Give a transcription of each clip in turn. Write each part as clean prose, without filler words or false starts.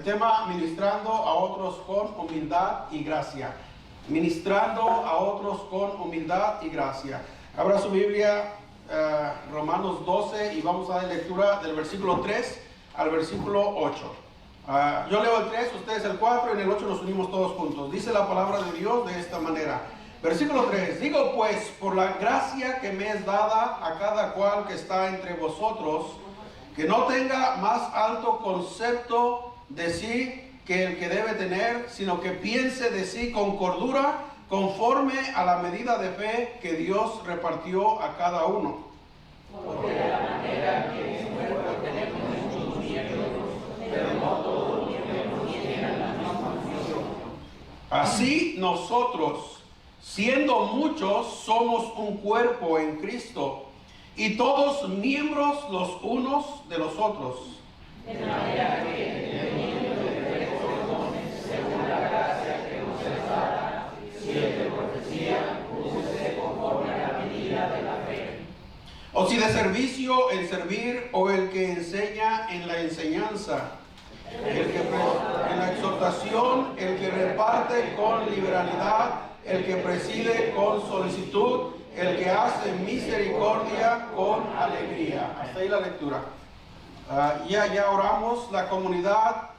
tema ministrando a otros con humildad y gracia. Ministrando a otros con humildad y gracia. Abra su Biblia, Romanos 12, y vamos a dar lectura del versículo 3 al versículo 8. Yo leo el 3, ustedes el 4, y en el 8 nos unimos todos juntos. Dice la palabra de Dios de esta manera. Versículo 3. Digo pues, por la gracia que me es dada a cada cual que está entre vosotros, que no tenga más alto concepto de sí que el que debe tener, sino que piense de sí con cordura, conforme a la medida de fe que Dios repartió a cada uno. Porque de la manera que en el cuerpo tenemos muchos miembros, pero no todos los miembros tienen la misma función. Así nosotros, siendo muchos, somos un cuerpo en Cristo, y todos miembros los unos de los otros. De manera que, teniendo diversos dones, según la gracia que nos es dada, si es de profecía, úsese conforme a la medida de la fe. O si de servicio, el servir, o el que enseña en la enseñanza, el que en la exhortación, el que reparte con liberalidad, el que preside con solicitud, el que hace misericordia con alegría. Hasta ahí la lectura. Ya oramos. La comunidad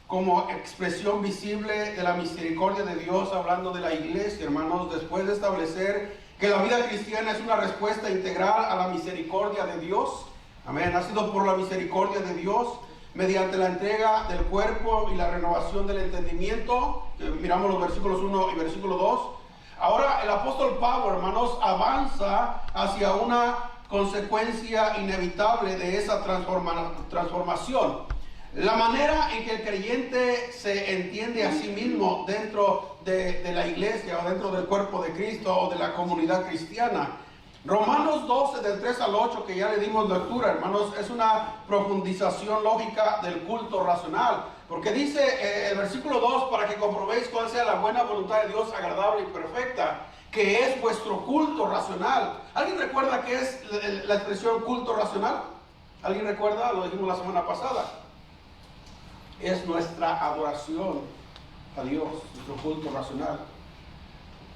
como expresión visible de la misericordia de Dios, hablando de la iglesia, hermanos, después de establecer que la vida cristiana es una respuesta integral a la misericordia de Dios. Amén. Ha sido por la misericordia de Dios, mediante la entrega del cuerpo y la renovación del entendimiento. Miramos los versículos 1 y versículo 2. Ahora el apóstol Pablo, hermanos, avanza hacia una consecuencia inevitable de esa transformación. La manera en que el creyente se entiende a sí mismo dentro de la iglesia o dentro del cuerpo de Cristo o de la comunidad cristiana. Romanos 12 del 3 al 8, que ya le dimos lectura, hermanos, es una profundización lógica del culto racional, porque dice el versículo 2, para que comprobéis cuál sea la buena voluntad de Dios, agradable y perfecta, que es vuestro culto racional. ¿Alguien recuerda qué es la expresión culto racional? ¿Alguien recuerda? Lo dijimos la semana pasada. Es nuestra adoración a Dios, nuestro culto racional.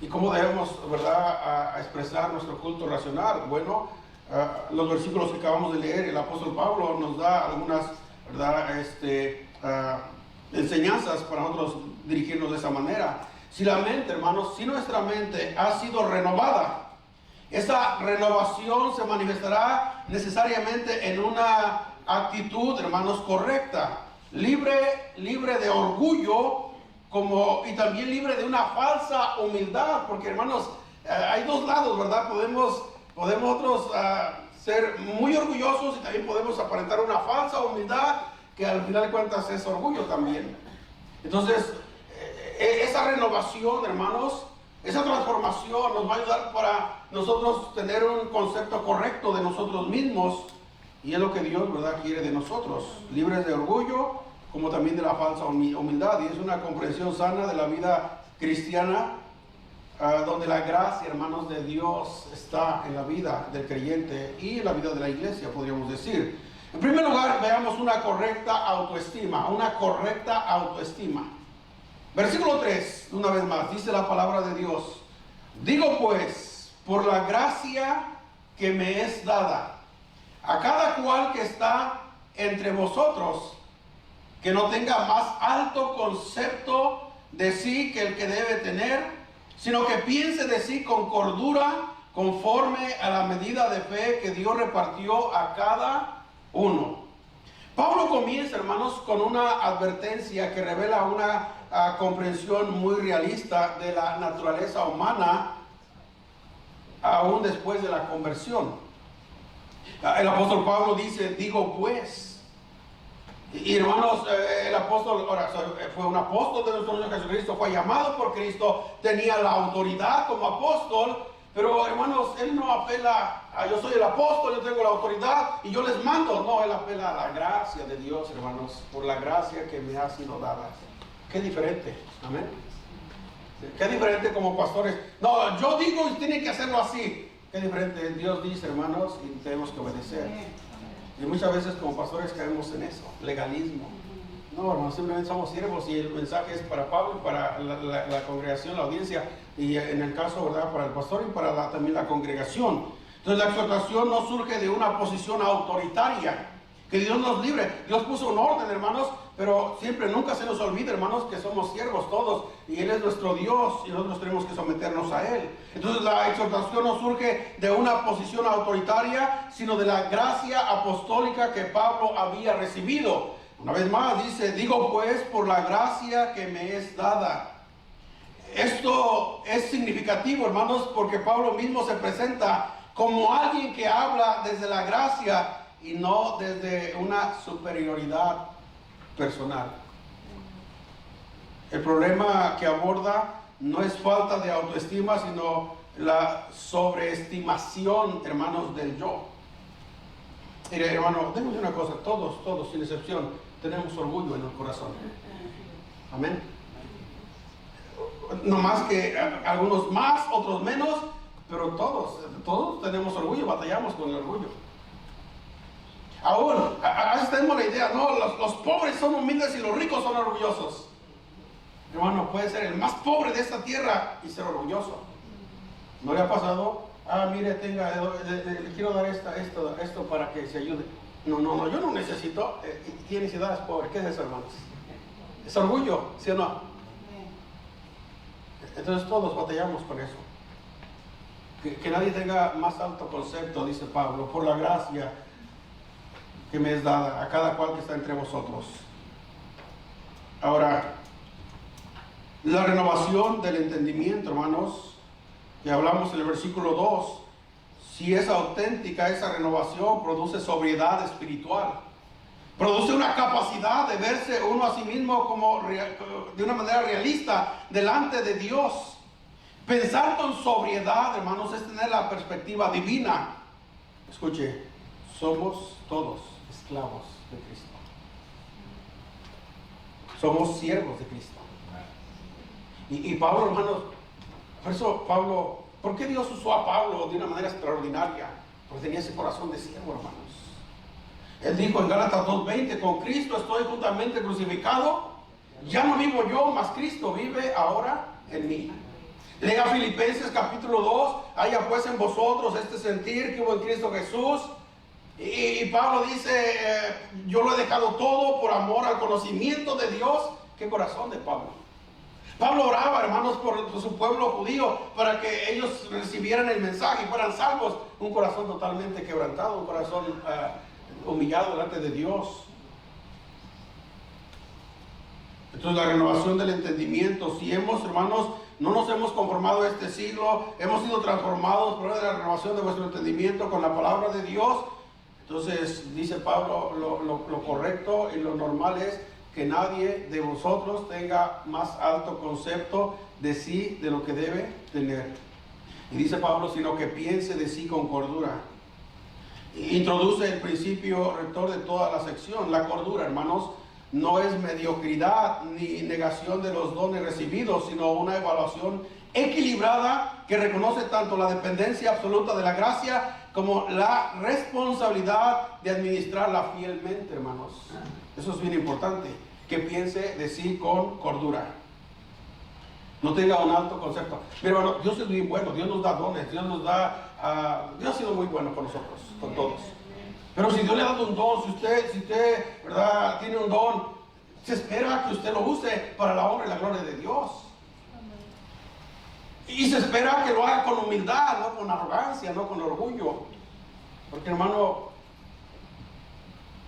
¿Y cómo debemos, verdad, a expresar nuestro culto racional? Bueno, los versículos que acabamos de leer, el apóstol Pablo nos da algunas, verdad, enseñanzas para nosotros dirigirnos de esa manera. Si la mente, hermanos, si nuestra mente ha sido renovada, esa renovación se manifestará necesariamente en una actitud, hermanos, correcta, libre de orgullo, y también libre de una falsa humildad, porque, hermanos, hay dos lados, ¿verdad? Podemos otros ser muy orgullosos y también podemos aparentar una falsa humildad, que al final de cuentas es orgullo también. Entonces, esa renovación, hermanos, esa transformación nos va a ayudar para nosotros tener un concepto correcto de nosotros mismos, y es lo que Dios, ¿verdad?, quiere de nosotros, libres de orgullo, como también de la falsa humildad. Y es una comprensión sana de la vida cristiana, donde la gracia, hermanos, de Dios está en la vida del creyente y en la vida de la iglesia, podríamos decir. En primer lugar, veamos una correcta autoestima. Versículo 3, una vez más, dice la palabra de Dios. Digo pues, por la gracia que me es dada, a cada cual que está entre vosotros, que no tenga más alto concepto de sí que el que debe tener, sino que piense de sí con cordura, conforme a la medida de fe que Dios repartió a cada uno. Pablo comienza, hermanos, con una advertencia que revela una comprensión muy realista de la naturaleza humana, aún después de la conversión. El apóstol Pablo dice, digo pues. Y hermanos, el apóstol fue un apóstol de nuestro Señor Jesucristo, fue llamado por Cristo, tenía la autoridad como apóstol, pero hermanos, él no apela a yo soy el apóstol, yo tengo la autoridad y yo les mando. No, él apela a la gracia de Dios, hermanos, por la gracia que me ha sido dada. Qué diferente, amén. Qué diferente como pastores. No, yo digo y tienen que hacerlo así. Qué diferente. Dios dice, hermanos, y tenemos que obedecer. Y muchas veces como pastores caemos en eso, legalismo. No, hermanos, simplemente somos siervos y el mensaje es para Pablo, para la congregación, la audiencia, y en el caso, ¿verdad?, para el pastor y para también la congregación. Entonces la exhortación no surge de una posición autoritaria. Que Dios nos libre. Dios puso un orden, hermanos, pero siempre, nunca se nos olvide, hermanos, que somos siervos todos y Él es nuestro Dios y nosotros tenemos que someternos a Él. Entonces la exhortación no surge de una posición autoritaria, sino de la gracia apostólica que Pablo había recibido. Una vez más dice, digo pues por la gracia que me es dada. Esto es significativo, hermanos, porque Pablo mismo se presenta como alguien que habla desde la gracia y no desde una superioridad personal. El problema que aborda no es falta de autoestima, sino la sobreestimación, hermanos, del yo. Mire, hermano, déjame decir una cosa, todos, sin excepción, tenemos orgullo en el corazón. Amén. No más que algunos más, otros menos, pero todos tenemos orgullo, batallamos con el orgullo. Aún, a veces tenemos la idea, no, los pobres son humildes y los ricos son orgullosos. Hermano, puede ser el más pobre de esta tierra y ser orgulloso. ¿No le ha pasado? Mire, le quiero dar esto para que se ayude. No, yo no necesito. Tiene necesidad, es pobre. ¿Qué es eso, hermanos? Es orgullo, ¿sí o no? Entonces todos batallamos con eso. Que nadie tenga más alto concepto, dice Pablo, por la gracia que me es dada a cada cual que está entre vosotros. Ahora, la renovación del entendimiento, hermanos, que hablamos en el versículo 2, si es auténtica esa renovación, produce sobriedad espiritual. Produce una capacidad de verse uno a sí mismo como de una manera realista delante de Dios. Pensar con sobriedad, hermanos, es tener la perspectiva divina. Escuche, somos todos esclavos de Cristo. Somos siervos de Cristo. Y Pablo, hermanos, por eso Pablo, ¿por qué Dios usó a Pablo de una manera extraordinaria? Porque tenía ese corazón de siervo, hermanos. Él dijo en Gálatas 2:20, con Cristo estoy juntamente crucificado, ya no vivo yo, mas Cristo vive ahora en mí. Lea Filipenses capítulo 2, haya pues en vosotros este sentir que hubo en Cristo Jesús. Y Pablo dice, yo lo he dejado todo por amor al conocimiento de Dios. Qué corazón de Pablo. Pablo oraba, hermanos, por su pueblo judío, para que ellos recibieran el mensaje y fueran salvos. Un corazón totalmente quebrantado, un corazón humillado delante de Dios. Entonces la renovación del entendimiento, si hemos, hermanos, no nos hemos conformado a este siglo, hemos sido transformados por la renovación de vuestro entendimiento con la palabra de Dios. Entonces dice Pablo, lo correcto y lo normal es que nadie de vosotros tenga más alto concepto de sí de lo que debe tener. Y dice Pablo, sino que piense de sí con cordura. Introduce el principio rector de toda la sección, la cordura, hermanos. No es mediocridad ni negación de los dones recibidos, sino una evaluación equilibrada que reconoce tanto la dependencia absoluta de la gracia como la responsabilidad de administrarla fielmente, hermanos. Eso es bien importante, que piense de sí con cordura. No tenga un alto concepto. Pero bueno, Dios es bien bueno, Dios nos da dones, Dios ha sido muy bueno con nosotros, con todos. Pero si Dios le ha dado un don, si usted, ¿verdad?, tiene un don, se espera que usted lo use para la honra y la gloria de Dios. Y se espera que lo haga con humildad, no con arrogancia, no con orgullo. Porque, hermano,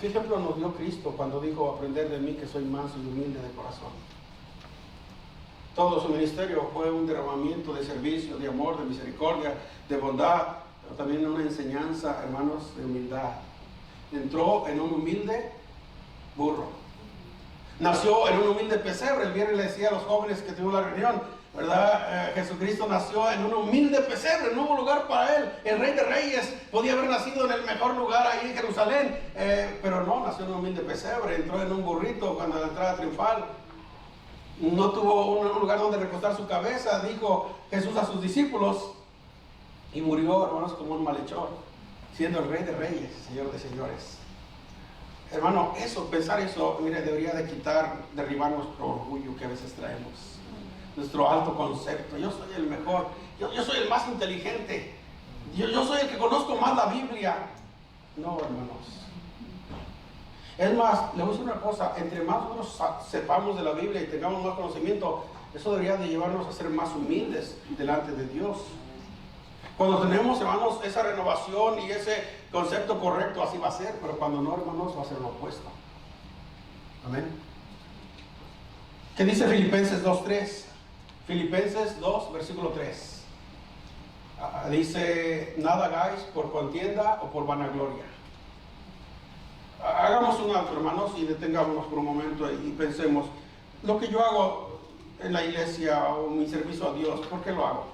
¿qué ejemplo nos dio Cristo cuando dijo, aprender de mí que soy manso y humilde de corazón? Todo su ministerio fue un derramamiento de servicio, de amor, de misericordia, de bondad, pero también una enseñanza, hermanos, de humildad. Entró en un humilde burro. Nació en un humilde pesebre. El viernes le decía a los jóvenes que tuvimos la reunión, ¿verdad? Jesucristo nació en un humilde pesebre, no hubo lugar para él. El Rey de Reyes podía haber nacido en el mejor lugar ahí en Jerusalén, pero no, nació en un humilde pesebre. Entró en un burrito cuando la entrada triunfal. No tuvo un lugar donde recostar su cabeza, dijo Jesús a sus discípulos, y murió, hermanos, como un malhechor, siendo el Rey de Reyes, Señor de señores. Hermano, pensar eso, mire, debería de derribar nuestro orgullo que a veces traemos, nuestro alto concepto. Yo soy el mejor, yo soy el más inteligente, yo soy el que conozco más la Biblia. No, hermanos. Es más, le voy a decir una cosa, entre más nosotros sepamos de la Biblia y tengamos más conocimiento, eso debería de llevarnos a ser más humildes delante de Dios. Cuando tenemos, hermanos, esa renovación y ese concepto correcto, así va a ser, pero cuando no, hermanos, va a ser lo opuesto. Amén. ¿Qué dice Filipenses 2:3? Filipenses 2, versículo 3. Dice, nada hagáis por contienda o por vanagloria. Hagamos un alto, hermanos, y detengámonos por un momento y pensemos, lo que yo hago en la iglesia o mi servicio a Dios, ¿por qué lo hago?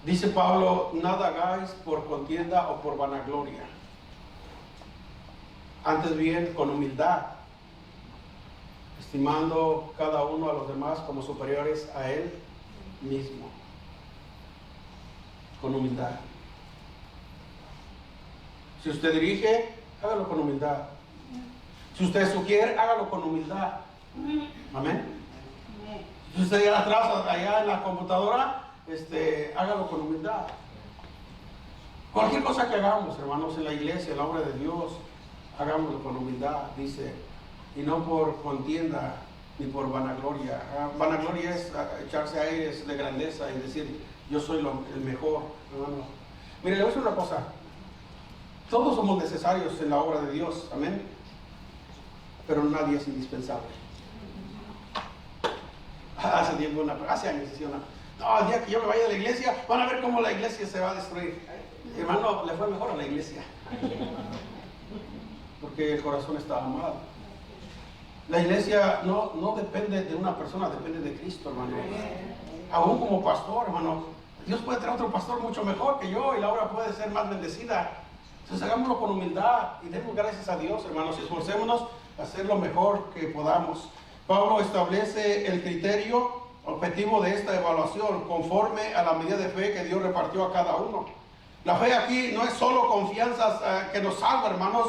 Dice Pablo, nada hagáis por contienda o por vanagloria. Antes bien, con humildad, estimando cada uno a los demás como superiores a él mismo. Con humildad. Si usted dirige, hágalo con humildad. Si usted sugiere, hágalo con humildad. Amén. Si usted llega atrás, allá en la computadora, hágalo con humildad. Cualquier cosa que hagamos, hermanos, en la iglesia, en la obra de Dios, hagámoslo con humildad, dice, y no por contienda ni por vanagloria. Vanagloria es echarse aires de grandeza y decir, yo soy el mejor, hermano. Mire, le voy a decir una cosa. Todos somos necesarios en la obra de Dios, amén. Pero nadie es indispensable. Hace años decía no, el día que yo me vaya de la iglesia, van a ver cómo la iglesia se va a destruir. Hermano, le fue mejor a la iglesia. Porque el corazón estaba mal. La iglesia no depende de una persona, depende de Cristo, hermano. Aún como pastor, hermano, Dios puede traer otro pastor mucho mejor que yo y la obra puede ser más bendecida. Entonces hagámoslo con humildad y demos gracias a Dios, hermanos, y esforcémonos a hacer lo mejor que podamos. Pablo establece el criterio objetivo de esta evaluación conforme a la medida de fe que Dios repartió a cada uno. La fe aquí no es solo confianza que nos salva, hermanos,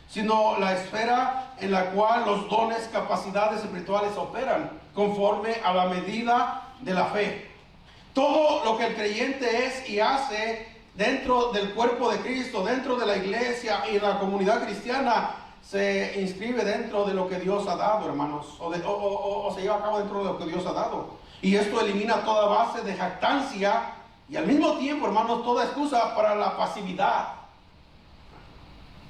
sino la esfera en la cual los dones, capacidades espirituales operan conforme a la medida de la fe. Todo lo que el creyente es y hace dentro del cuerpo de Cristo, dentro de la iglesia y en la comunidad cristiana, se inscribe dentro de lo que Dios ha dado, hermanos, o se lleva a cabo dentro de lo que Dios ha dado. Y esto elimina toda base de jactancia y al mismo tiempo, hermanos, toda excusa para la pasividad.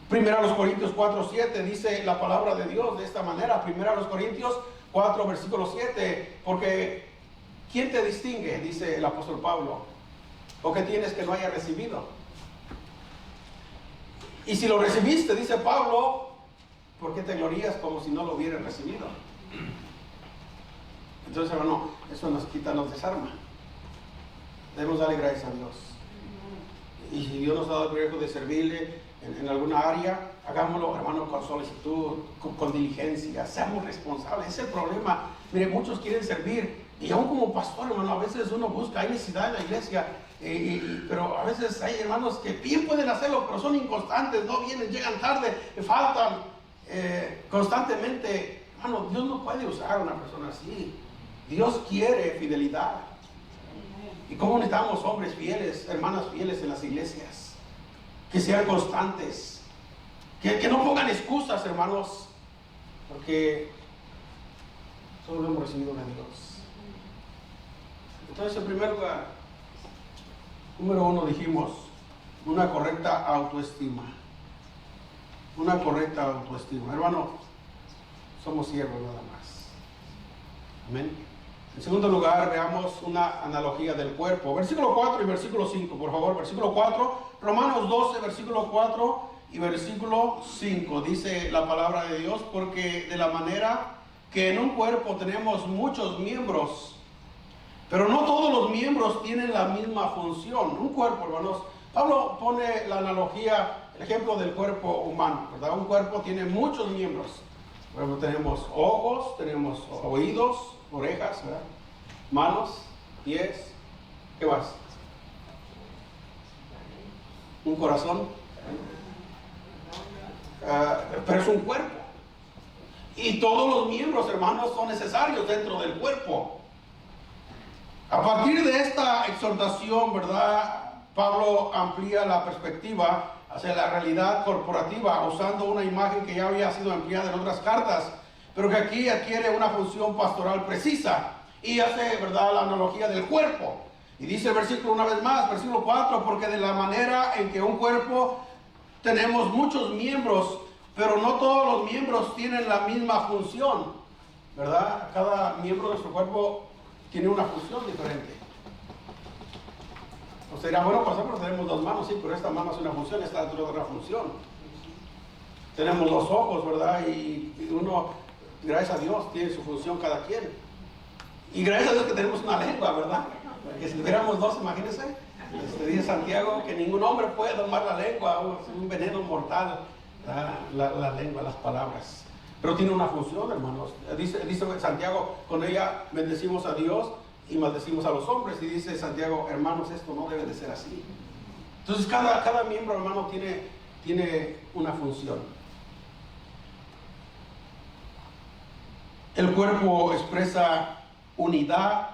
Primero a los Corintios 4:7 dice la palabra de Dios de esta manera. Primero a los Corintios 4, versículo 7, porque ¿quién te distingue? Dice el apóstol Pablo. ¿O qué tienes que no haya recibido? Y si lo recibiste, dice Pablo, ¿por qué te glorías como si no lo hubieras recibido? Entonces, hermano, eso nos quita, nos desarma. Debemos darle gracias a Dios. Y si Dios nos ha dado el privilegio de servirle en alguna área, hagámoslo, hermano, con solicitud, con diligencia, seamos responsables. Ese es el problema. Mire, muchos quieren servir, y aún como pastor, hermano, a veces uno busca, hay necesidad en la iglesia, pero a veces hay hermanos que bien pueden hacerlo, pero son inconstantes, no vienen, llegan tarde, faltan constantemente. Hermano, Dios no puede usar a una persona así. Dios quiere fidelidad. ¿Y cómo necesitamos hombres fieles, hermanas fieles en las iglesias? Que sean constantes, que no pongan excusas, hermanos, porque solo lo hemos recibido de Dios. Entonces, en primer lugar, número 1 dijimos, una correcta autoestima. Una correcta autoestima. Hermano, somos siervos nada más. Amén. En segundo lugar, veamos una analogía del cuerpo. Versículo 4 y versículo 5, por favor. Versículo 4, Romanos 12, versículo 4 y versículo 5. Dice la palabra de Dios, porque de la manera que en un cuerpo tenemos muchos miembros, pero no todos los miembros tienen la misma función. Un cuerpo, hermanos. Pablo pone la analogía, el ejemplo del cuerpo humano, ¿verdad? Un cuerpo tiene muchos miembros. Por ejemplo, tenemos ojos, tenemos oídos, orejas, ¿verdad? Manos, pies, ¿qué más? Un corazón, pero es un cuerpo. Y todos los miembros, hermanos, son necesarios dentro del cuerpo. A partir de esta exhortación, ¿verdad? Pablo amplía la perspectiva hacia la realidad corporativa, usando una imagen que ya había sido empleada en otras cartas, pero que aquí adquiere una función pastoral precisa y hace, ¿verdad?, la analogía del cuerpo. Y dice el versículo una vez más, versículo 4, porque de la manera en que un cuerpo tenemos muchos miembros, pero no todos los miembros tienen la misma función, ¿verdad? Cada miembro de nuestro cuerpo tiene una función diferente. O sea, dirá, bueno, pues nosotros tenemos 2 manos, sí, pero esta mano hace una función, esta tiene otra función. Tenemos 2 ojos, ¿verdad? Y uno, gracias a Dios, tiene su función cada quien. Y gracias a Dios que tenemos una lengua, ¿verdad? Porque si tuviéramos 2, imagínense, dice Santiago que ningún hombre puede domar la lengua, es un veneno mortal, la lengua, las palabras. Pero tiene una función, hermanos. Dice Santiago, con ella bendecimos a Dios y maldecimos a los hombres. Y dice Santiago, hermanos, esto no debe de ser así. Entonces cada miembro, hermano, tiene una función. El cuerpo expresa unidad.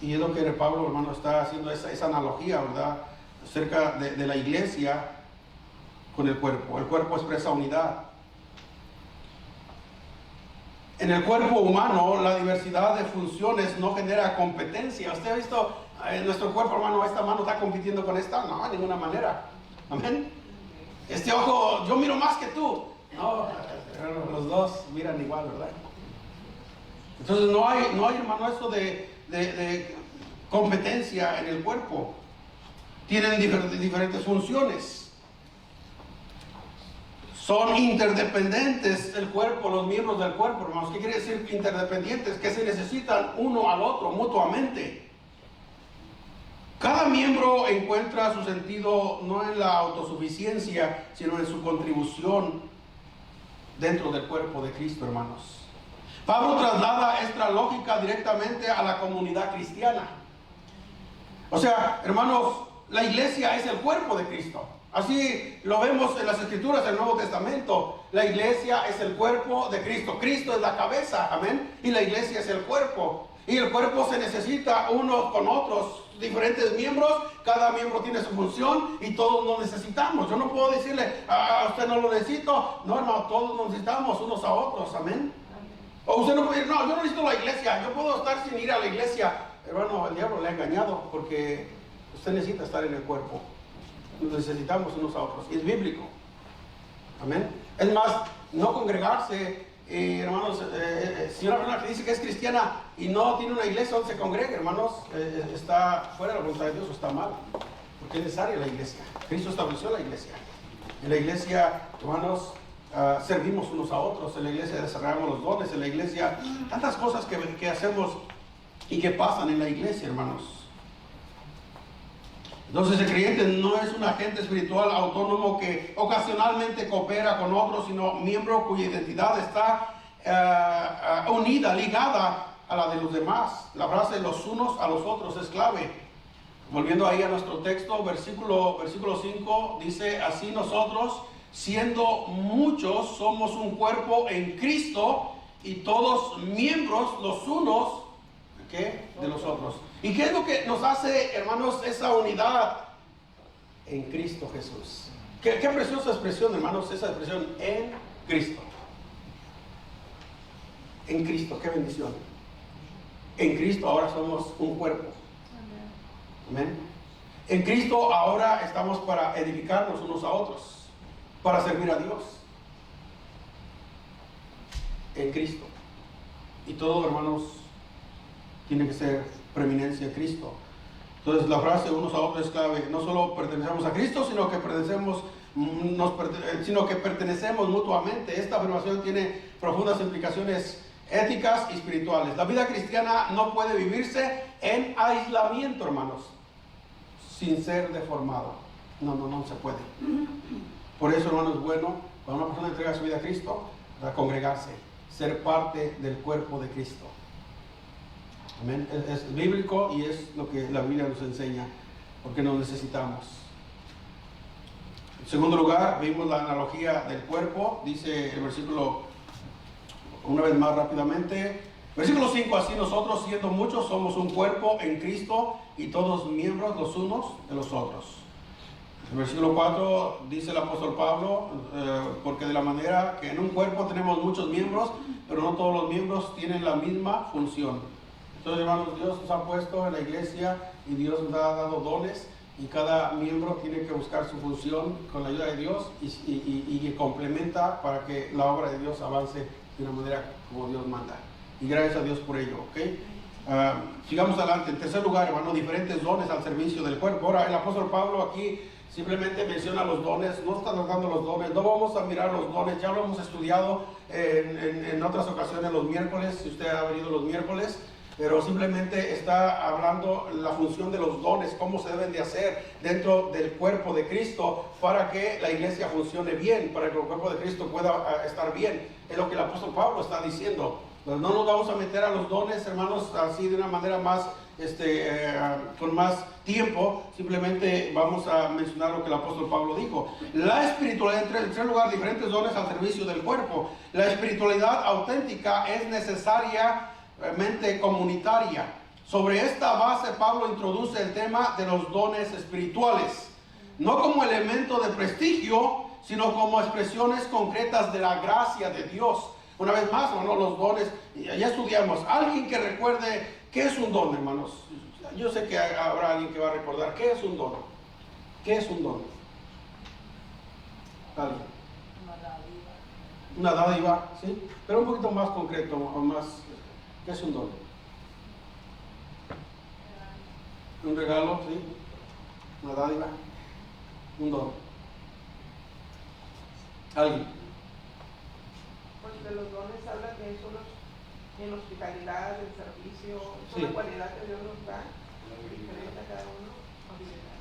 Y es lo que Pablo, hermano, está haciendo esa analogía, ¿verdad? Acerca de la iglesia con el cuerpo. El cuerpo expresa unidad. En el cuerpo humano, la diversidad de funciones no genera competencia. ¿Usted ha visto en nuestro cuerpo, hermano, esta mano está compitiendo con esta? No, de ninguna manera. Amén. Este ojo, yo miro más que tú. No, los 2 miran igual, ¿verdad? Entonces no hay, hermano, eso de competencia en el cuerpo. Tienen diferentes funciones. Son interdependientes el cuerpo, los miembros del cuerpo, hermanos. ¿Qué quiere decir interdependientes? Que se necesitan uno al otro mutuamente. Cada miembro encuentra su sentido no en la autosuficiencia, sino en su contribución dentro del cuerpo de Cristo, hermanos. Pablo traslada esta lógica directamente a la comunidad cristiana. O sea, hermanos, la iglesia es el cuerpo de Cristo. Así lo vemos en las Escrituras del Nuevo Testamento. La iglesia es el cuerpo de Cristo. Cristo es la cabeza, amén. Y la iglesia es el cuerpo. Y el cuerpo se necesita unos con otros. Diferentes miembros, cada miembro tiene su función y todos nos necesitamos. Yo no puedo decirle, a usted no lo necesito. No, todos nos necesitamos unos a otros, amén. O usted no puede decir, no, yo no necesito la iglesia. Yo puedo estar sin ir a la iglesia. Hermano, el diablo le ha engañado porque usted necesita estar en el cuerpo. Nos necesitamos unos a otros. Y es bíblico. Amén. Es más, no congregarse, hermanos, si una persona que dice que es cristiana y no tiene una iglesia donde se congregue, hermanos, está fuera de la voluntad de Dios o está mal. Porque es necesaria la iglesia. Cristo estableció la iglesia. En la iglesia, hermanos, servimos unos a otros. En la iglesia desarrollamos los dones. En la iglesia, tantas cosas que hacemos y que pasan en la iglesia, hermanos. Entonces el creyente no es un agente espiritual autónomo que ocasionalmente coopera con otros, sino miembro cuya identidad está unida, ligada a la de los demás. La frase los unos a los otros es clave. Volviendo ahí a nuestro texto, versículo 5, dice, así nosotros, siendo muchos, somos un cuerpo en Cristo y todos miembros los unos, ¿qué?, de los otros. ¿Y qué es lo que nos hace, hermanos, esa unidad en Cristo Jesús? Qué preciosa expresión, hermanos, esa expresión en Cristo. En Cristo, qué bendición. En Cristo ahora somos un cuerpo. Amén. En Cristo ahora estamos para edificarnos unos a otros, para servir a Dios. En Cristo. Y todo, hermanos, tiene que ser preeminencia de Cristo. Entonces la frase unos a otros es clave. No solo pertenecemos a Cristo, sino que pertenecemos mutuamente. Esta afirmación tiene profundas implicaciones éticas y espirituales. La vida cristiana no puede vivirse en aislamiento, hermanos, sin ser deformado. No se puede. Por eso, hermanos, es bueno cuando una persona entrega su vida a Cristo, para congregarse, ser parte del cuerpo de Cristo. Amén. Es bíblico y es lo que la Biblia nos enseña, porque nos necesitamos. En segundo lugar, vimos la analogía del cuerpo. Dice el versículo, una vez más rápidamente, versículo 5, así nosotros siendo muchos somos un cuerpo en Cristo y todos miembros los unos de los otros. En el versículo 4 dice el apóstol Pablo, porque de la manera que en un cuerpo tenemos muchos miembros, pero no todos los miembros tienen la misma función. Entonces, hermanos, Dios nos ha puesto en la iglesia y Dios nos ha dado dones y cada miembro tiene que buscar su función con la ayuda de Dios y complementa para que la obra de Dios avance de una manera como Dios manda. Y gracias a Dios por ello, ¿ok? Sigamos adelante. En tercer lugar, hermano, diferentes dones al servicio del cuerpo. Ahora, el apóstol Pablo aquí simplemente menciona los dones, no está tratando los dones, no vamos a mirar los dones, ya lo hemos estudiado en otras ocasiones los miércoles, si usted ha venido los miércoles, pero simplemente está hablando la función de los dones, cómo se deben de hacer dentro del cuerpo de Cristo para que la iglesia funcione bien, para que el cuerpo de Cristo pueda estar bien. Es lo que el apóstol Pablo está diciendo. No nos vamos a meter a los dones, hermanos, así de una manera más, con más tiempo. Simplemente vamos a mencionar lo que el apóstol Pablo dijo. La espiritualidad, en tercer lugar, diferentes dones al servicio del cuerpo. La espiritualidad auténtica es necesariamente comunitaria. Sobre esta base, Pablo introduce el tema de los dones espirituales, no como elemento de prestigio, sino como expresiones concretas de la gracia de Dios. Una vez más, hermanos, los dones, ya estudiamos. Alguien que recuerde qué es un don, hermanos. Yo sé que habrá alguien que va a recordar qué es un don. ¿Qué es un don? ¿Alguien? Una dádiva, ¿sí? Pero un poquito más concreto, o más. ¿Qué es un don? Un regalo, ¿sí? Una dádiva. Un don. ¿Alguien? Pues de los dones habla de eso en hospitalidad, en servicio, es Sí. una cualidad que Dios nos da, diferente a cada uno.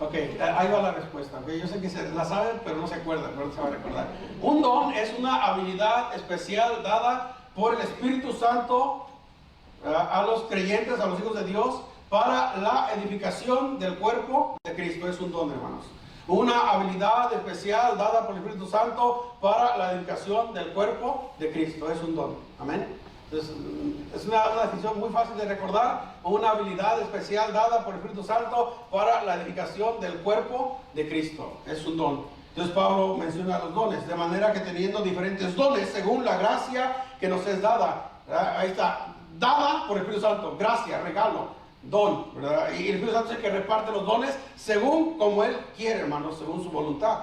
Ok, ahí va la respuesta. Okay, yo sé que se la saben, pero no se acuerdan, pero se va a recordar. Un don es una habilidad especial dada por el Espíritu Santo a los creyentes, a los hijos de Dios, para la edificación del cuerpo de Cristo. Es un don, hermanos. Una habilidad especial dada por el Espíritu Santo para la edificación del cuerpo de Cristo. Es un don. Amén. Entonces, es una definición muy fácil de recordar. Una habilidad especial dada por el Espíritu Santo para la edificación del cuerpo de Cristo. Es un don. Entonces Pablo menciona los dones, de manera que teniendo diferentes dones según la gracia que nos es dada. Ahí está, dada por el Espíritu Santo. Gracia, regalo. Don, ¿verdad? Y el Espíritu Santo es el que reparte los dones según como Él quiere, hermanos, según su voluntad.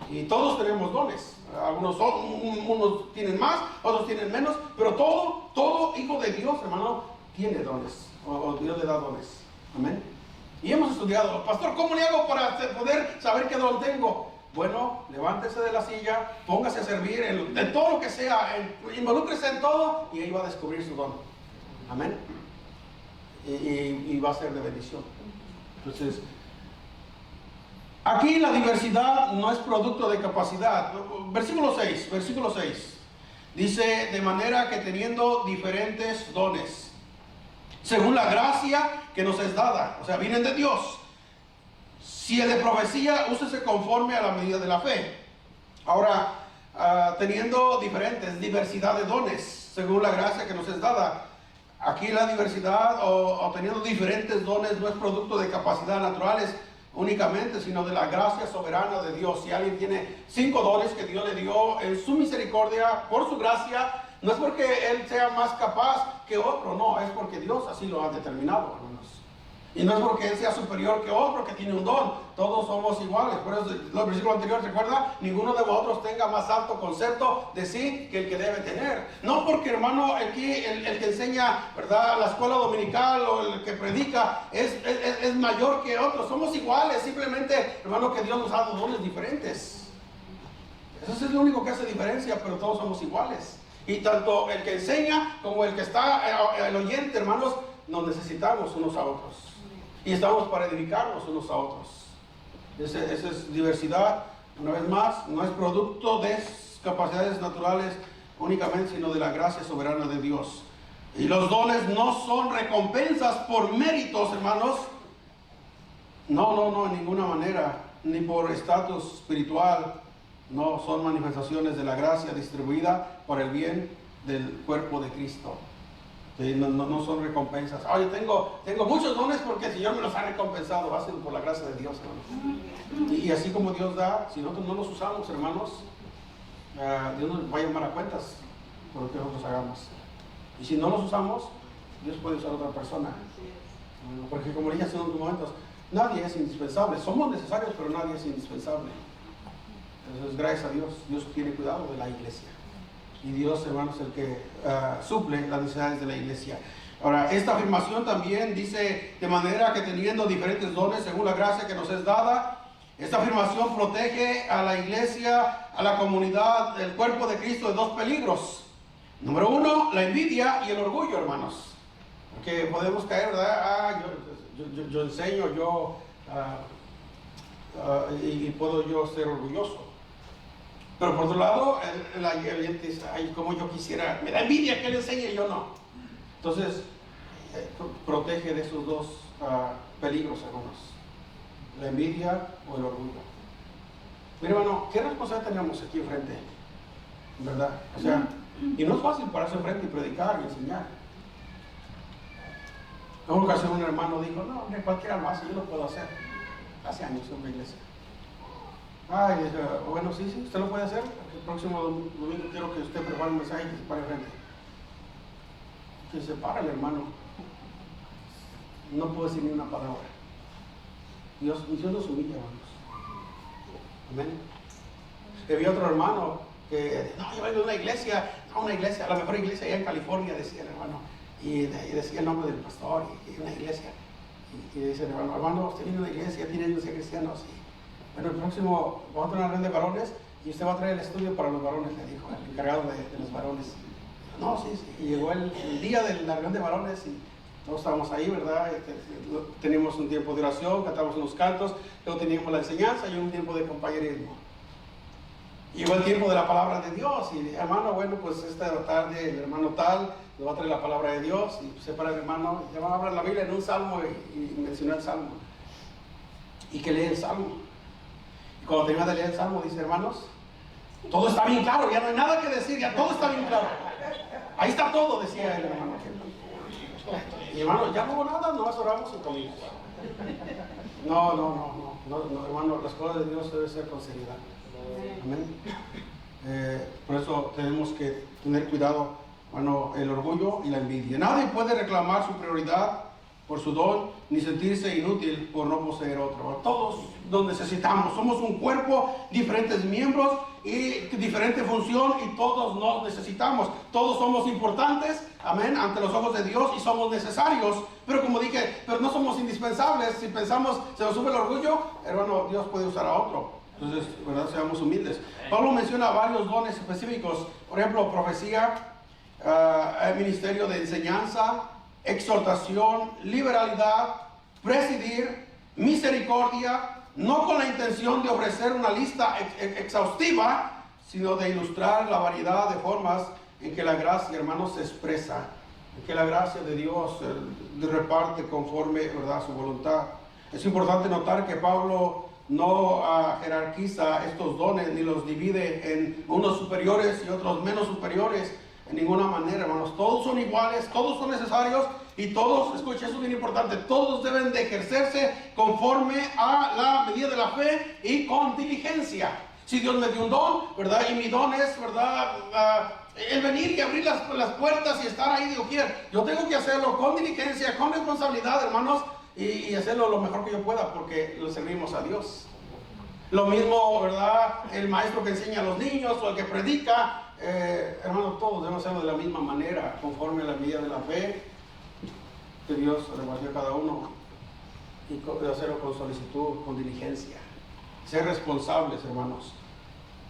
Y todos tenemos dones. Unos tienen más, otros tienen menos, pero todo hijo de Dios, hermano, tiene dones. O Dios le da dones. Amén. Y hemos estudiado, pastor, ¿cómo le hago para poder saber qué don tengo? Bueno, levántese de la silla, póngase a servir en todo lo que sea, involúcrese en todo y ahí va a descubrir su don. Amén. Y va a ser de bendición. Entonces, aquí la diversidad no es producto de capacidad. Versículo 6 dice, de manera que teniendo diferentes dones según la gracia que nos es dada, o sea, vienen de Dios. Si el de profecía, úsese conforme a la medida de la fe. Ahora, teniendo diversidad de dones según la gracia que nos es dada. Aquí la diversidad o teniendo diferentes dones no es producto de capacidades naturales únicamente, sino de la gracia soberana de Dios. Si alguien tiene 5 dones que Dios le dio en su misericordia, por su gracia, no es porque él sea más capaz que otro, no, es porque Dios así lo ha determinado, hermanos. Y no es porque él sea superior que otro que tiene un don, todos somos iguales. Por eso el versículo anterior, ¿recuerda? Ninguno de vosotros tenga más alto concepto de sí que el que debe tener. No porque, hermano, el que enseña, ¿verdad?, la escuela dominical o el que predica es mayor que otros. Somos iguales, simplemente, hermano, que Dios nos ha dado dones diferentes. Eso es lo único que hace diferencia, pero todos somos iguales. Y tanto el que enseña como el que está, el oyente, hermanos, nos necesitamos unos a otros. Y estamos para edificarnos unos a otros. Esa es diversidad, una vez más, no es producto de capacidades naturales únicamente, sino de la gracia soberana de Dios. Y los dones no son recompensas por méritos, hermanos. No, en ninguna manera. Ni por estatus espiritual, no son manifestaciones de la gracia distribuida por el bien del cuerpo de Cristo. Sí, no son recompensas. Yo tengo muchos dones porque el Señor me los ha recompensado. Ha sido por la gracia de Dios, hermanos. Y así como Dios da, si nosotros no los usamos, hermanos, Dios nos va a llamar a cuentas por lo que nosotros hagamos. Y si no los usamos, Dios puede usar a otra persona. Porque como dije hace unos momentos, nadie es indispensable. Somos necesarios, pero nadie es indispensable. Entonces, gracias a Dios, Dios tiene cuidado de la iglesia. Y Dios, hermanos, es el que suple las necesidades de la iglesia. Ahora, esta afirmación también dice, de manera que teniendo diferentes dones según la gracia que nos es dada, esta afirmación protege a la iglesia, a la comunidad, el cuerpo de Cristo de dos peligros. Número uno, la envidia y el orgullo, hermanos. Porque podemos caer, ¿verdad? Yo enseño, y puedo yo ser orgulloso. Pero por otro lado, el oyente dice, ay, como yo quisiera, me da envidia que él enseñe y yo no. Entonces, protege de esos dos peligros, hermanos. La envidia o el orgullo. Mira, hermano, ¿qué responsabilidad tenemos aquí enfrente? ¿Verdad? O sea, y no es fácil pararse enfrente y predicar y enseñar. En una ocasión un hermano dijo, no, hombre, cualquiera lo hace, yo lo puedo hacer. Hace años en una iglesia. Y dije, bueno, sí, usted lo puede hacer. El próximo domingo quiero que usted prepare un mensaje y que se pare enfrente. Que se para el hermano. No puedo decir ni una palabra. Dios nos humilla, hermanos. Amén. Había otro hermano que, no, yo vengo de una iglesia, la mejor iglesia allá en California, decía el hermano. Y decía el nombre del pastor y una iglesia. Y dice el hermano, usted viene de una iglesia, tiene años de cristianos. Bueno, el próximo vamos a tener una reunión de varones y usted va a traer el estudio para los varones, le dijo, el encargado de los varones. No, sí. Y llegó el día de la reunión de varones y todos estábamos ahí, ¿verdad? Teníamos un tiempo de oración, cantamos unos cantos, luego teníamos la enseñanza y un tiempo de compañerismo. Llegó el tiempo de la palabra de Dios y hermano, bueno, pues esta tarde el hermano tal nos va a traer la palabra de Dios y se para el hermano, ya va a abrir la Biblia en un salmo y mencionó el salmo. Y que lee el salmo. Y cuando termina de leer el salmo dice, hermanos, todo está bien claro, ya no hay nada que decir, ya todo está bien claro. Ahí está todo, decía el hermano. Y hermano, ya no hubo nada, nomás oramos y comimos. No, hermano, las cosas de Dios deben ser con seriedad. Amén. Por eso tenemos que tener cuidado, hermano, el orgullo y la envidia. Nadie puede reclamar su prioridad por su don, ni sentirse inútil por no poseer otro. Todos nos necesitamos, somos un cuerpo, diferentes miembros y diferente función y todos nos necesitamos. Todos somos importantes, amén, ante los ojos de Dios y somos necesarios. Pero como dije, pero no somos indispensables. Si pensamos, se nos sube el orgullo, hermano, Dios puede usar a otro. Entonces, ¿verdad? Seamos humildes. Pablo menciona varios dones específicos, por ejemplo, profecía, el ministerio de enseñanza, exhortación, liberalidad, presidir, misericordia, no con la intención de ofrecer una lista exhaustiva, sino de ilustrar la variedad de formas en que la gracia, hermanos, se expresa, en que la gracia de Dios reparte conforme, ¿verdad?, a su voluntad. Es importante notar que Pablo no jerarquiza estos dones ni los divide en unos superiores y otros menos superiores en ninguna manera, hermanos. Todos son iguales, todos son necesarios y todos, escucha, eso es bien importante, todos deben de ejercerse conforme a la medida de la fe y con diligencia. Si Dios me dio un don, ¿verdad? Y mi don es, ¿verdad?, el venir y abrir las puertas y estar ahí de doquier. Yo tengo que hacerlo con diligencia, con responsabilidad, hermanos, y hacerlo lo mejor que yo pueda porque le servimos a Dios. Lo mismo, ¿verdad?, el maestro que enseña a los niños o el que predica, hermanos, todos debemos hacerlo de la misma manera, conforme a la medida de la fe que Dios repartió a cada uno, y hacerlo con solicitud, con diligencia, ser responsables, hermanos.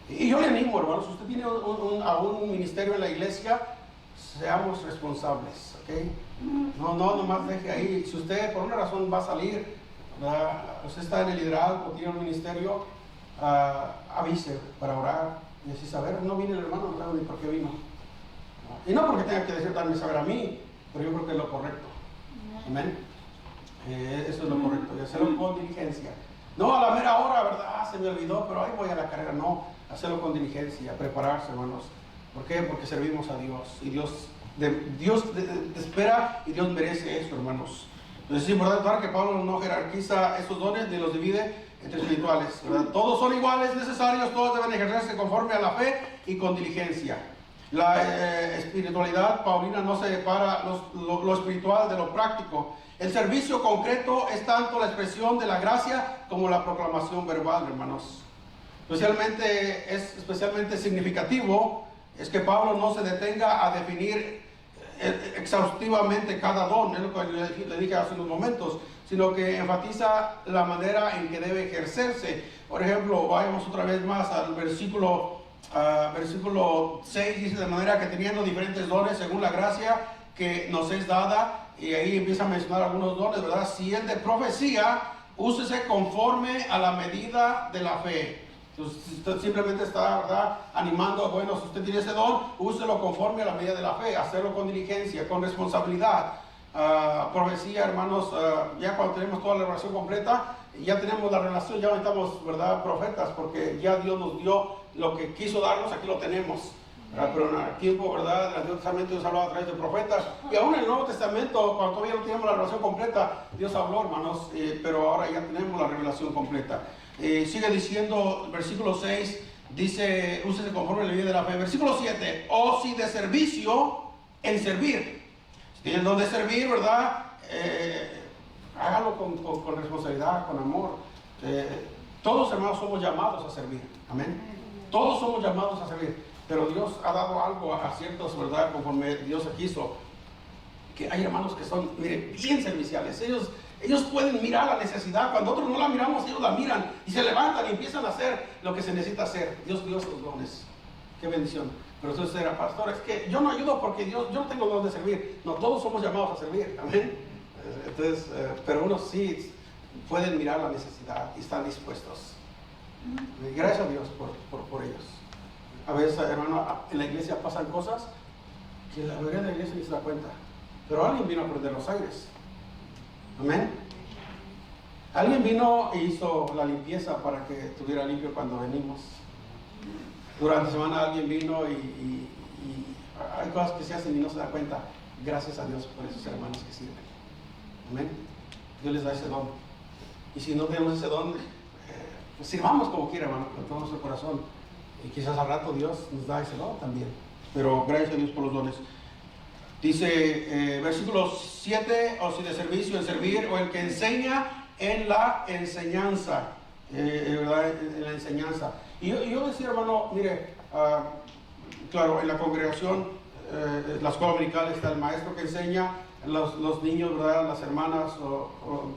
Y yo le animo, hermanos, si usted tiene un ministerio en la iglesia, seamos responsables, ¿ok? No nomás deje ahí. Si usted por una razón va a salir, usted está en el liderazgo, tiene un ministerio, avise para orar y así saber. No viene el hermano, no sabe ni por qué vino. Y no porque tenga que darme saber a mí, pero yo creo que es lo correcto. Amén. Eso es lo correcto, y hacerlo con diligencia. No, a la mera hora, ¿verdad? Se me olvidó, pero ahí voy a la carrera. No, hacerlo con diligencia, prepararse, hermanos. ¿Por qué? Porque servimos a Dios. Y Dios te espera y Dios merece eso, hermanos. Entonces es importante notar que Pablo no jerarquiza estos dones ni los divide entre espirituales, ¿verdad? Todos son iguales, necesarios, todos deben ejercerse conforme a la fe y con diligencia. La espiritualidad paulina no se separa lo espiritual de lo práctico. El servicio concreto es tanto la expresión de la gracia como la proclamación verbal, hermanos. Es especialmente significativo es que Pablo no se detenga a definir exhaustivamente cada don, es lo que le dije hace unos momentos, sino que enfatiza la manera en que debe ejercerse. Por ejemplo, vayamos otra vez más al versículo 6, dice: de manera que teniendo diferentes dones según la gracia que nos es dada, y ahí empieza a mencionar algunos dones, ¿verdad? Si es de profecía, úsese conforme a la medida de la fe. Entonces, usted simplemente está, ¿verdad?, animando, bueno, si usted tiene ese don, úselo conforme a la medida de la fe, hacerlo con diligencia, con responsabilidad. Profecía, hermanos, ya cuando tenemos toda la revelación completa, ya tenemos la revelación, ya no necesitamos, ¿verdad?, profetas, porque ya Dios nos dio lo que quiso darnos, aquí lo tenemos. Pero en el tiempo, ¿verdad?, del Antiguo Testamento Dios hablaba a través de profetas, y aún en el Nuevo Testamento, cuando todavía no teníamos la revelación completa, Dios habló, hermanos, pero ahora ya tenemos la revelación completa. Sigue diciendo, versículo 6, dice: úsese conforme a la medida de la fe. Versículo 7, o si de servicio, en servir. Si tiene el don de servir, ¿verdad?, hágalo con responsabilidad, con amor. Todos, hermanos, somos llamados a servir. Amén. Todos somos llamados a servir. Pero Dios ha dado algo a ciertos, ¿verdad?, conforme Dios quiso. Que hay hermanos que son, mire, bien serviciales. Ellos pueden mirar la necesidad. Cuando otros no la miramos, ellos la miran y se levantan y empiezan a hacer lo que se necesita hacer. Dios dio esos dones. Qué bendición. Pero entonces era: pastor, es que yo no ayudo porque yo no tengo don de servir. No, todos somos llamados a servir. Amén. Entonces, pero unos sí pueden mirar la necesidad y están dispuestos. Y gracias a Dios por ellos. A veces, hermano, en la iglesia pasan cosas que la mayoría de la iglesia ni se da cuenta. Pero alguien vino a prender los aires. Amén. Alguien vino e hizo la limpieza para que estuviera limpio cuando venimos. Durante la semana alguien vino y hay cosas que se hacen y no se da cuenta. Gracias a Dios por esos hermanos que sirven. Amén. Dios les da ese don. Y si no tenemos ese don, pues sirvamos como quiera, hermano, con todo nuestro corazón. Y quizás al rato Dios nos da ese don también. Pero gracias a Dios por los dones. Dice, versículo 7, o si de servicio, en servir, o el que enseña en la enseñanza. ¿Verdad? En la enseñanza. Y yo decía, hermano, mire, claro, en la congregación, la escuela dominical, está el maestro que enseña, los niños, ¿verdad?, las hermanas, o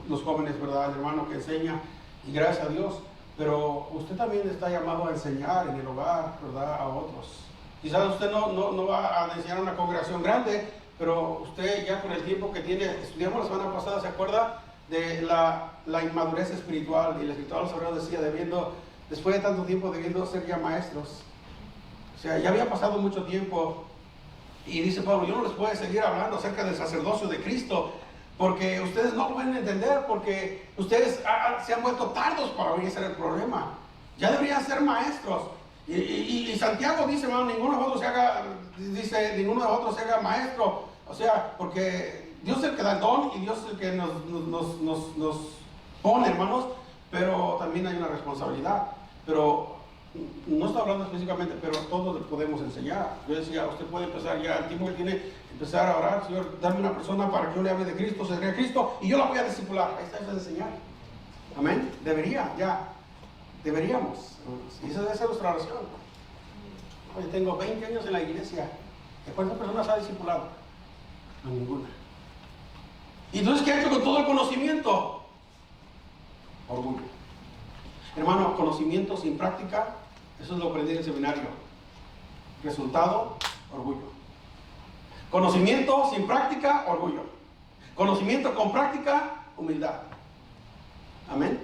los jóvenes, ¿verdad?, el hermano que enseña, y gracias a Dios. Pero usted también está llamado a enseñar en el hogar, ¿verdad?, a otros. Quizás usted no va a enseñar a una congregación grande, pero usted ya con el tiempo que tiene, estudiamos la semana pasada, ¿se acuerda?, de la inmadurez espiritual. Y el escritor de los Hebreos decía, después de tanto tiempo, debiendo ser ya maestros. O sea, ya había pasado mucho tiempo. Y dice Pablo: yo no les puedo seguir hablando acerca del sacerdocio de Cristo, porque ustedes no lo van a entender, porque ustedes se han vuelto tardos para oír. Ese era el problema. Ya deberían ser maestros. Y Santiago dice, hermano, ninguno de vosotros se haga maestro. O sea, porque Dios es el que da el don y Dios es el que nos pone, hermanos, pero también hay una responsabilidad. Pero no estoy hablando específicamente, pero todos podemos enseñar. Yo decía, usted puede empezar ya, el tiempo que tiene, empezar a orar: Señor, dame una persona para que yo le hable de Cristo, se crea Cristo, y yo la voy a discipular. Ahí está, eso es enseñar. Amén. Deberíamos. Y esa debe ser nuestra oración. Oye, tengo 20 años en la iglesia. ¿De cuántas personas ha discipulado? No, ninguna. ¿Y entonces qué ha hecho con todo el conocimiento? Orgullo. Hermano, conocimiento sin práctica, eso es lo que aprendí en el seminario. Resultado, orgullo. Conocimiento sin práctica, orgullo. Conocimiento con práctica, humildad. Amén.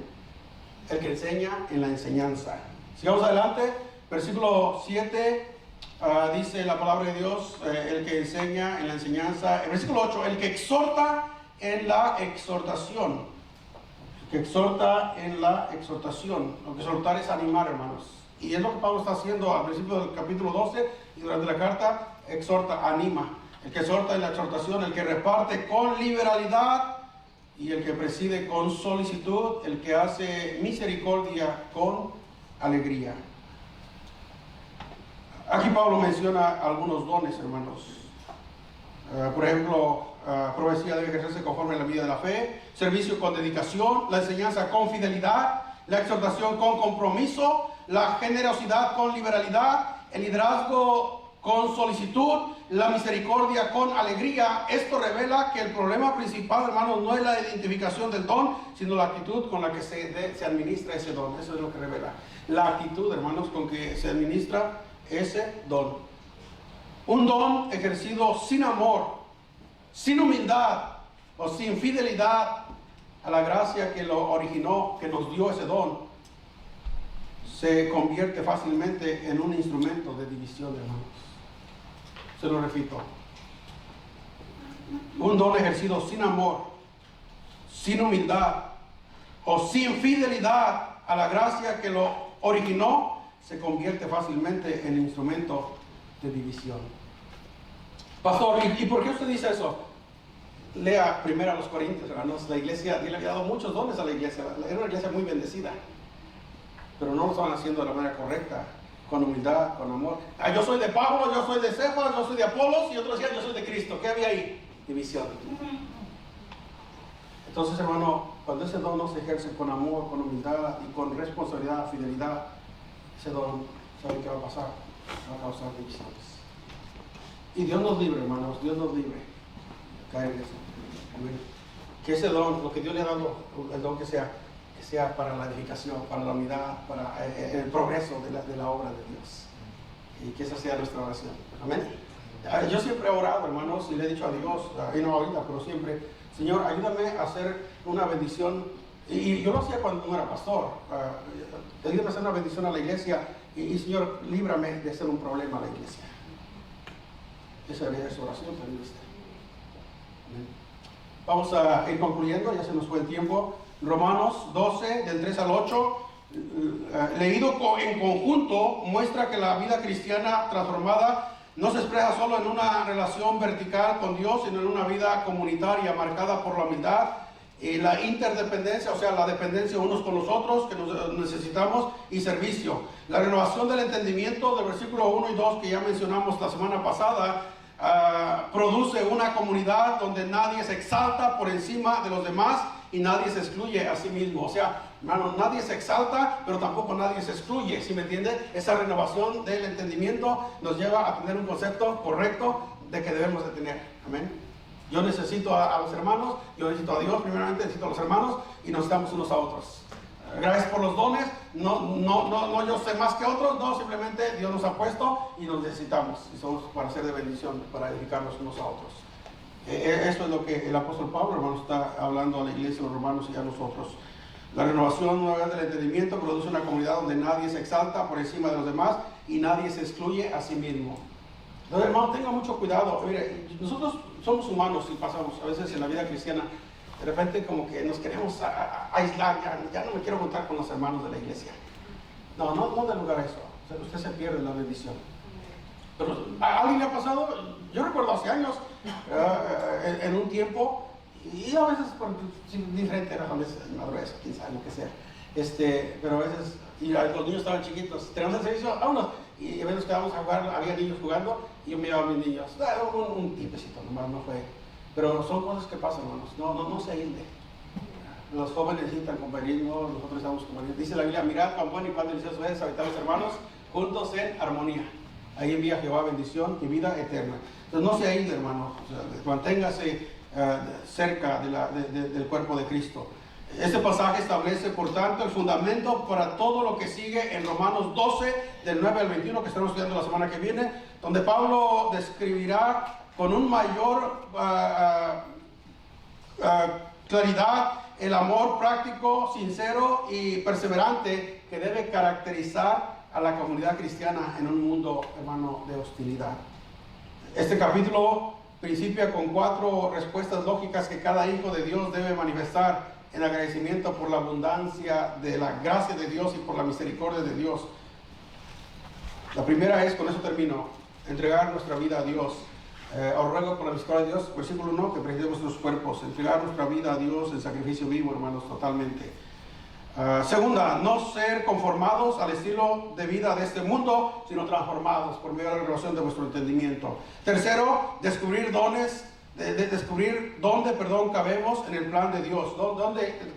El que enseña en la enseñanza. Sigamos adelante. Versículo 7 dice la palabra de Dios: el que enseña en la enseñanza. El versículo 8, el que exhorta en la exhortación. que exhorta en la exhortación. Lo que exhortar es animar, hermanos. Y es lo que Pablo está haciendo al principio del capítulo 12 y durante la carta, exhorta, anima. El que exhorta en la exhortación, el que reparte con liberalidad y el que preside con solicitud, el que hace misericordia con alegría. Aquí Pablo menciona algunos dones, hermanos. Por ejemplo, profecía debe ejercerse conforme a la medida de la fe, servicio con dedicación, la enseñanza con fidelidad, la exhortación con compromiso, la generosidad con liberalidad, el liderazgo con solicitud, la misericordia con alegría. Esto revela que el problema principal, hermanos, no es la identificación del don, sino la actitud con la que se administra ese don. Eso es lo que revela. La actitud, hermanos, con que se administra ese don. Un don ejercido sin amor, sin humildad o sin fidelidad a la gracia que lo originó, que nos dio ese don, se convierte fácilmente en un instrumento de división, hermanos. Se lo repito. Un don ejercido sin amor, sin humildad o sin fidelidad a la gracia que lo originó, se convierte fácilmente en instrumento de división. Pastor, ¿y por qué usted dice eso? Lea primero a los Corintios, hermanos. La iglesia, Dios le había dado muchos dones a la iglesia. Era una iglesia muy bendecida, pero no lo estaban haciendo de la manera correcta, con humildad, con amor. Yo soy de Pablo, yo soy de Cefas, yo soy de Apolos, y otros decían yo soy de Cristo. ¿Qué había ahí? División. Entonces, hermano, cuando ese don no se ejerce con amor, con humildad y con responsabilidad, fidelidad, ese don, ¿saben qué va a pasar? Va a causar divisiones. Y Dios nos libre, hermanos, Dios nos libre de caer en eso. Amén. Que ese don, lo que Dios le ha dado, el don que sea para la edificación, para la unidad, para el progreso de la obra de Dios. Y que esa sea nuestra oración. Amén. Yo siempre he orado, hermanos, y le he dicho a Dios, y no ahorita, pero siempre, Señor, ayúdame a hacer una bendición. Y yo lo hacía cuando no era pastor. Ayúdame a hacer una bendición a la iglesia. Y Señor, líbrame de ser un problema a la iglesia. Esa es su oración también. Vamos a ir concluyendo, ya se nos fue el tiempo. Romanos 12, del 3 al 8, leído en conjunto, muestra que la vida cristiana transformada no se expresa solo en una relación vertical con Dios, sino en una vida comunitaria marcada por la humildad y la interdependencia, o sea, la dependencia unos con los otros que nos necesitamos, y servicio. La renovación del entendimiento del versículo 1 y 2 que ya mencionamos la semana pasada, produce una comunidad donde nadie se exalta por encima de los demás y nadie se excluye a sí mismo. O sea, hermano, nadie se exalta, pero tampoco nadie se excluye, ¿sí me entiende? Esa renovación del entendimiento nos lleva a tener un concepto correcto de que debemos de tener. Amén. Yo necesito a los hermanos, yo necesito a Dios, primeramente necesito a los hermanos, y nos necesitamos unos a otros. Gracias por los dones, no yo sé más que otros, no, simplemente Dios nos ha puesto y nos necesitamos, y somos para ser de bendición, para edificarnos unos a otros. Eso es lo que el apóstol Pablo, hermano, está hablando a la iglesia, a los romanos y a nosotros. La renovación nueva del entendimiento produce una comunidad donde nadie se exalta por encima de los demás y nadie se excluye a sí mismo. Entonces, hermano, tenga mucho cuidado. Mire, nosotros somos humanos y pasamos a veces en la vida cristiana. De repente como que nos queremos aislar, ya no me quiero juntar con los hermanos de la iglesia. No dé lugar a eso. O sea, usted se pierde la bendición. Pero ¿a alguien le ha pasado? Yo recuerdo hace años, en un tiempo, y a veces por diferentes razones, madurez, quién sabe lo que sea. Pero a veces, y los niños estaban chiquitos, tenemos el servicio, vámonos. Y a veces nos quedábamos a jugar, había niños jugando, y yo miraba a mis niños. Un tipecito, nomás no fue. Pero son cosas que pasan, hermanos. No se aísle. Los jóvenes necesitan compañerismo, nosotros estamos compañeros. Dice la Biblia, mirad cuán bueno y cuán delicioso es habitar los hermanos juntos en armonía. Ahí envía Jehová bendición y vida eterna. Entonces no se aísle, hermanos. O sea, manténgase cerca del cuerpo de Cristo. Este pasaje establece, por tanto, el fundamento para todo lo que sigue en Romanos 12, del 9 al 21, que estaremos estudiando la semana que viene, donde Pablo describirá con un mayor claridad el amor práctico, sincero y perseverante que debe caracterizar a la comunidad cristiana en un mundo, hermano, de hostilidad. Este capítulo principia con 4 respuestas lógicas que cada hijo de Dios debe manifestar en agradecimiento por la abundancia de la gracia de Dios y por la misericordia de Dios. La primera es, con eso termino, entregar nuestra vida a Dios. Os ruego por la misericordia de Dios, versículo 1, que presentemos nuestros cuerpos, entregar nuestra vida a Dios en sacrificio vivo, hermanos, totalmente. Segunda, no ser conformados al estilo de vida de este mundo, sino transformados por medio de la revelación de vuestro entendimiento. Tercero, descubrir dones, descubrir dónde, cabemos en el plan de Dios.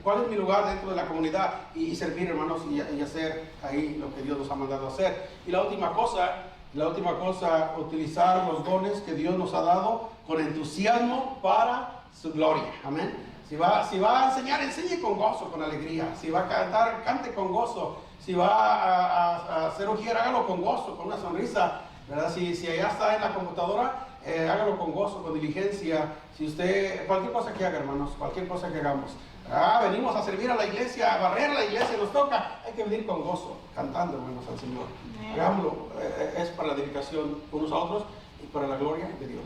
¿Cuál es mi lugar dentro de la comunidad? Y servir, hermanos, y hacer ahí lo que Dios nos ha mandado a hacer. Y la última cosa, utilizar los dones que Dios nos ha dado con entusiasmo para su gloria. Amén. Si va a enseñar, enseñe con gozo, con alegría. Si va a cantar, cante con gozo. Si va a hacer ujier, hágalo con gozo, con una sonrisa, ¿verdad? Si allá está en la computadora, hágalo con gozo, con diligencia. Si usted, cualquier cosa que haga, hermanos, cualquier cosa que hagamos. Venimos a servir a la iglesia, a barrer a la iglesia, nos toca. Hay que venir con gozo, cantando, hermanos, al Señor. Hagámoslo, es para la dedicación unos a otros y para la gloria de Dios.